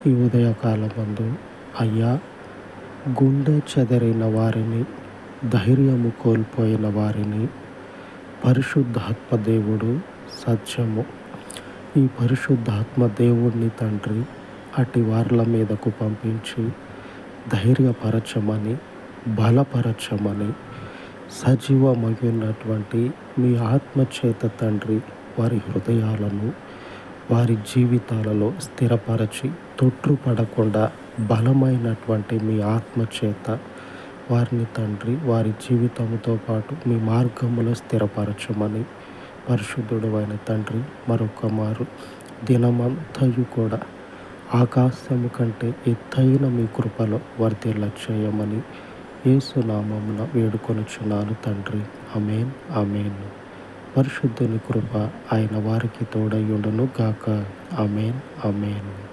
ఈ ఉదయకాలమందు అయ్యా, గుండె చెదరిన వారిని, ధైర్యము కోల్పోయిన వారిని పరిశుద్ధాత్మ దేవుడు సత్యము. ఈ పరిశుద్ధాత్మ దేవుడిని తండ్రి అటి వార్ల మీదకు పంపించి ధైర్యపరచమని, బలపరచమని, సజీవమగినటువంటి మీ ఆత్మచేత తండ్రి వారి హృదయాలను, వారి జీవితాలలో స్థిరపరచి తొట్రుపడకుండా బలమైనటువంటి మీ ఆత్మచేత వారిని తండ్రి వారి జీవితంతో పాటు మీ మార్గములో స్థిరపరచమని పరిశుద్ధుడు అయిన తండ్రి మరొక మారు దినమంతయు కూడా ఆకాశము కంటే ఎత్తైన మీ కృపలో వర్ధిల్ల చేయమని యేసునామమున వేడుకొనుచున్నాను తండ్రి. ఆమేన్, ఆమేన్. పరిశుద్ధుని కృప ఆయన వారికి తోడయుండును గాక. ఆమేన్, ఆమేన్.